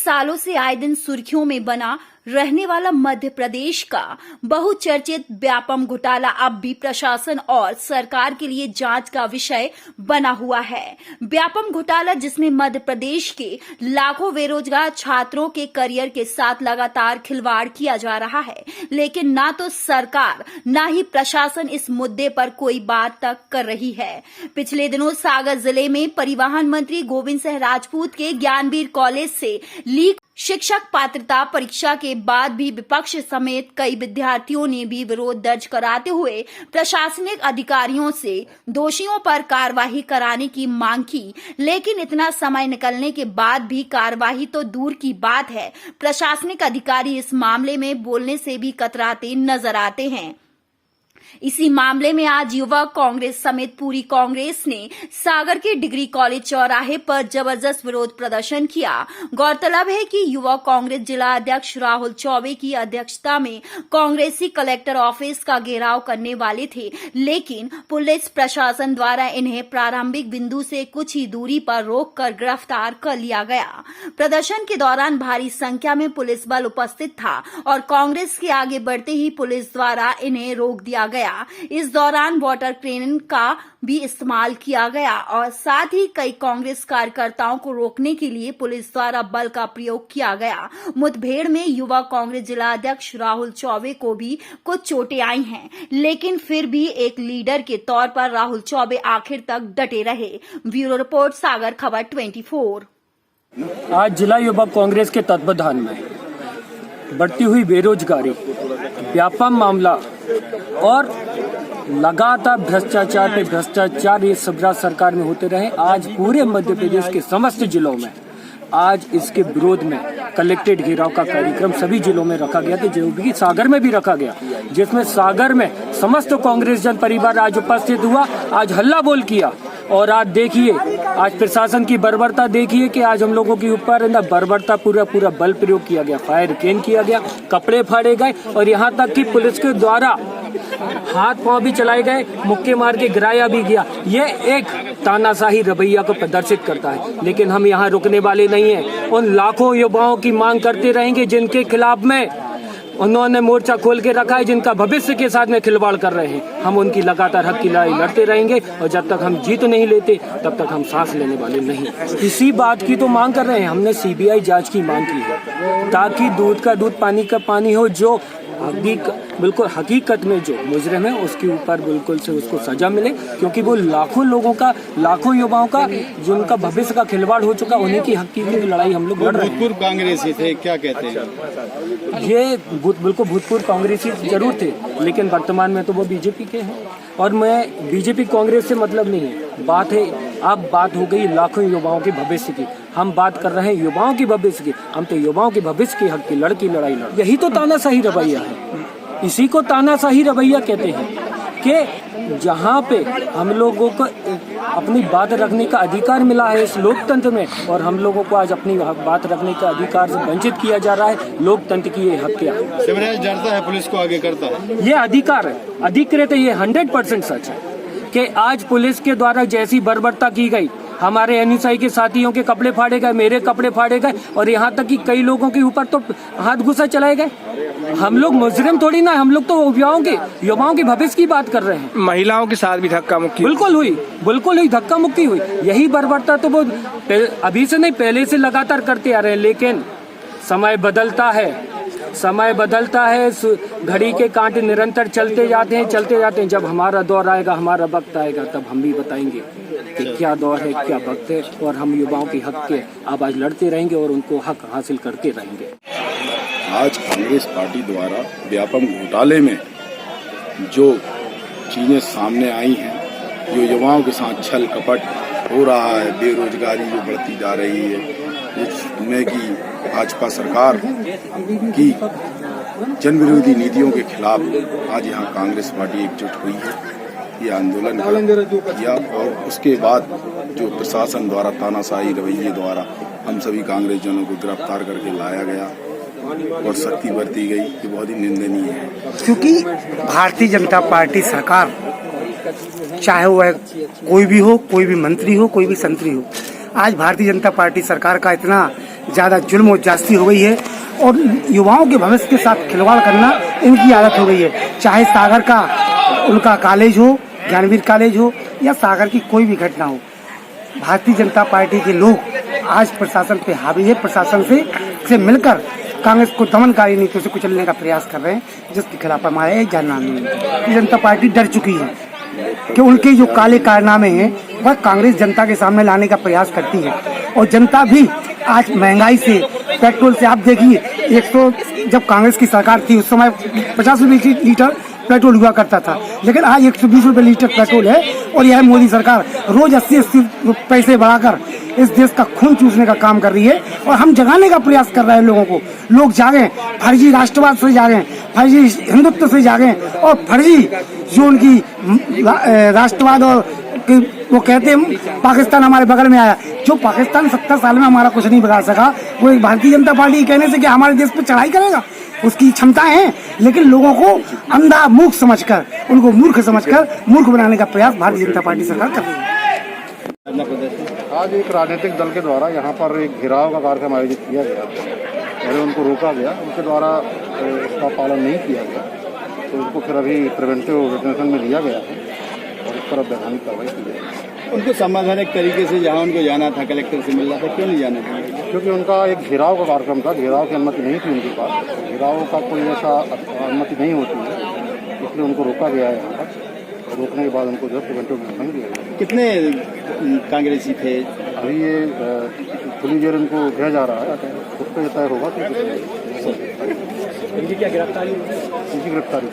सालों से आए दिन सुर्खियों में बना रहने वाला मध्य प्रदेश का बहुचर्चित व्यापम घोटाला अब भी प्रशासन और सरकार के लिए जांच का विषय बना हुआ है। व्यापम घोटाला जिसमें मध्य प्रदेश के लाखों बेरोजगार छात्रों के करियर के साथ लगातार खिलवाड़ किया जा रहा है, लेकिन ना तो सरकार ना ही प्रशासन इस मुद्दे पर कोई बात तक कर रही है। पिछले दिनों सागर जिले में परिवहन मंत्री गोविंद सिंह राजपूत के ज्ञानवीर कॉलेज से लीक शिक्षक पात्रता परीक्षा के बाद भी विपक्ष समेत कई विद्यार्थियों ने भी विरोध दर्ज कराते हुए प्रशासनिक अधिकारियों से दोषियों पर कार्रवाई कराने की मांग की, लेकिन इतना समय निकलने के बाद भी कार्रवाई तो दूर की बात है, प्रशासनिक अधिकारी इस मामले में बोलने से भी कतराते नजर आते हैं। इसी मामले में आज युवा कांग्रेस समेत पूरी कांग्रेस ने सागर के डिग्री कॉलेज चौराहे पर जबरदस्त विरोध प्रदर्शन किया। गौरतलब है कि युवा कांग्रेस जिला अध्यक्ष राहुल चौबे की अध्यक्षता में कांग्रेसी कलेक्टर ऑफिस का घेराव करने वाले थे, लेकिन पुलिस प्रशासन द्वारा इन्हें प्रारंभिक बिंदु से कुछ ही दूरी पर रोककर गिरफ्तार कर लिया गया। प्रदर्शन के दौरान भारी संख्या में पुलिस बल उपस्थित था और कांग्रेस के आगे बढ़ते ही पुलिस द्वारा इन्हें रोक दिया गया। इस दौरान वाटर कैनन का भी इस्तेमाल किया गया और साथ ही कई कांग्रेस कार्यकर्ताओं को रोकने के लिए पुलिस द्वारा बल का प्रयोग किया गया। मुठभेड़ में युवा कांग्रेस जिला अध्यक्ष राहुल चौबे को भी कुछ चोटें आई हैं, लेकिन फिर भी एक लीडर के तौर पर राहुल चौबे आखिर तक डटे रहे। ब्यूरो रिपोर्ट, सागर खबर 24। आज जिला युवा कांग्रेस के तत्वाधान में बढ़ती हुई बेरोजगारी, व्यापम मामला और लगातार भ्रष्टाचार पे भ्रष्टाचार ये सब सरकार में होते रहे। आज पूरे मध्य प्रदेश के समस्त जिलों में आज इसके विरोध में कलेक्ट्रेट घेराव का कार्यक्रम सभी जिलों में रखा गया था, जो कि सागर में भी रखा गया, जिसमें सागर में समस्त कांग्रेस जन परिवार आज उपस्थित हुआ, आज हल्ला बोल किया। और आज देखिए, आज प्रशासन की बर्बरता देखिए कि आज हम लोगों के ऊपर बर्बरता पूरा बल प्रयोग किया गया, फायर कैन किया गया, कपड़े फाड़े गए और यहाँ तक कि पुलिस के द्वारा हाथ पांव भी चलाए गए, मुक्के मार के गिराया भी गया। ये एक तानाशाही रवैया को प्रदर्शित करता है, लेकिन हम यहाँ रुकने वाले नहीं हैं। उन लाखों युवाओं की मांग करते रहेंगे जिनके खिलाफ में उन्होंने मोर्चा खोल के रखा है, जिनका भविष्य के साथ में खिलवाड़ कर रहे हैं। हम उनकी लगातार हक की लड़ाई लड़ते रहेंगे और जब तक हम जीत नहीं लेते तब तक हम सांस लेने वाले नहीं। इसी बात की तो मांग कर रहे हैं। हमने सीबीआई जांच की मांग की है, ताकि दूध का दूध पानी का पानी हो। जो बिल्कुल हकीकत में जो मुजरिम है उसके ऊपर बिल्कुल से उसको सजा मिले, क्योंकि वो लाखों लोगों का, लाखों युवाओं का जिनका भविष्य का खिलवाड़ हो चुका, उन्हीं की हक की लड़ाई हम लोग लड़ रहे हैं। भूतपूर्व कांग्रेसी थे, क्या कहते हैं? ये बिल्कुल भूतपूर्व कांग्रेसी जरूर थे, लेकिन वर्तमान में तो वो बीजेपी के हैं। और मैं बीजेपी कांग्रेस से मतलब नहीं है, बात है, अब बात हो गई लाखों युवाओं के भविष्य की। हम बात कर रहे हैं युवाओं की भविष्य की। हम तो युवाओं के भविष्य के हक की लड़ाई लड़। यही तो तानाशाही रवैया है, इसी को तानाशाही रवैया कहते हैं कि जहाँ पे हम लोगों को अपनी बात रखने का अधिकार मिला है इस लोकतंत्र में, और हम लोगों को आज अपनी बात रखने का अधिकार से वंचित किया जा रहा है। लोकतंत्र की ये हत्या डरता है, पुलिस को आगे करता है। ये अधिकार है, अधिकृत है, ये 100% सच है कि आज पुलिस के द्वारा जैसी बर्बरता की गई, हमारे अनुसारी के साथियों के कपड़े फाड़े गए, मेरे कपड़े फाड़े गए और यहाँ तक कि कई लोगों के ऊपर तो हाथ घुसा चलाए गए। हम लोग मुजरिम थोड़ी ना, हम लोग तो युवाओं के भविष्य की बात कर रहे हैं। महिलाओं के साथ भी धक्का मुक्की बिल्कुल हुई, धक्का मुक्की हुई। यही बर्बरता तो वो अभी से नहीं, पहले से लगातार करते आ रहे हैं। लेकिन समय बदलता है, घड़ी के कांटे निरंतर चलते जाते हैं। जब हमारा दौर आएगा, हमारा वक्त आएगा, तब हम भी बताएंगे कि क्या दौर है, क्या वक्त है, और हम युवाओं की हक के आवाज लड़ते रहेंगे और उनको हक हासिल करते रहेंगे। आज कांग्रेस पार्टी द्वारा व्यापम घोटाले में जो चीजें सामने आई हैं, जो युवाओं के साथ छल कपट हो रहा है, बेरोजगारी जो बढ़ती जा रही है, जिसमें कि भाजपा सरकार की जन विरोधी नीतियों के खिलाफ आज यहाँ कांग्रेस पार्टी एकजुट हुई है। ये आंदोलन किया और उसके बाद जो प्रशासन द्वारा तानाशाही रवैये द्वारा हम सभी कांग्रेस जनों को गिरफ्तार करके लाया गया और सख्ती बरती गई, ये बहुत ही निंदनीय है। क्योंकि भारतीय जनता पार्टी सरकार, चाहे वह कोई भी हो, कोई भी मंत्री हो, कोई भी संतरी हो, आज भारतीय जनता पार्टी सरकार का इतना ज़्यादा जुल्म और जास्ती हो गई है और युवाओं के भविष्य के साथ खिलवाड़ करना इनकी आदत हो गई है। चाहे सागर का उनका कॉलेज हो, ज्ञानवीर कॉलेज हो या सागर की कोई भी घटना हो, भारतीय जनता पार्टी के लोग आज प्रशासन पे हावी है। प्रशासन से मिलकर कांग्रेस को दमनकारी नीतियों से कुचलने का प्रयास कर रहे हैं, जिसके खिलाफ हमारे जानना नहीं। भारतीय जनता पार्टी डर चुकी है कि उनके जो काले कारनामे हैं वह कांग्रेस जनता के सामने लाने का प्रयास करती है। और जनता भी आज महंगाई से, पेट्रोल से, आप देखिए 100 जब कांग्रेस की सरकार थी उस समय 50 रुपए लीटर पेट्रोल हुआ करता था, लेकिन आज 120 रुपए लीटर पेट्रोल है। और यह मोदी सरकार रोज 80-80 पैसे बढ़ाकर इस देश का खून चूसने का काम कर रही है। और हम जगाने का प्रयास कर रहे हैं लोगों को, लोग जागें, फर्जी राष्ट्रवाद से जागें, फर्जी हिंदुत्व से जागें और फर्जी जो उनकी राष्ट्रवाद और वो कहते हैं पाकिस्तान हमारे बगल में आया। जो पाकिस्तान 70 साल में हमारा कुछ नहीं बिगाड़ सका, वो एक भारतीय जनता पार्टी कहने से कि हमारे देश पे चढ़ाई करेगा, उसकी क्षमताएं हैं। लेकिन लोगों को अंधा मूर्ख समझकर, उनको मूर्ख समझकर मूर्ख बनाने का प्रयास भारतीय जनता पार्टी सरकार कर रही है। आज एक राजनीतिक दल के द्वारा यहाँ पर एक घेराव का कार्यक्रम आयोजित किया गया, पहले उनको रोका गया, उनके द्वारा उसका पालन नहीं किया गया, तो उनको फिर अभी प्रिवेंटिव डिटेंशन में लिया गया है और इस पर अब वैधानिक कार्रवाई की जाएगी। उनको संवैधानिक तरीके से जहाँ उनको जाना था, कलेक्टर से मिलना था, क्यों नहीं जाना था? क्योंकि उनका एक घेराव का कार्यक्रम था, घेराव की अनुमति नहीं थी उनके पास, घेराव का कोई ऐसा अनुमति नहीं होती है, इसलिए उनको रोका गया है यहाँ पर। और रोकने के बाद उनको जो प्रिवेंटिव डिटेंशन दिया गया। कितने कांग्रेसी थे? अभी ये पुलिस जेल उनको भेजा जा रहा है, उस पर तय होगा तो इनकी क्या गिरफ्तारी? इनकी गिरफ्तारी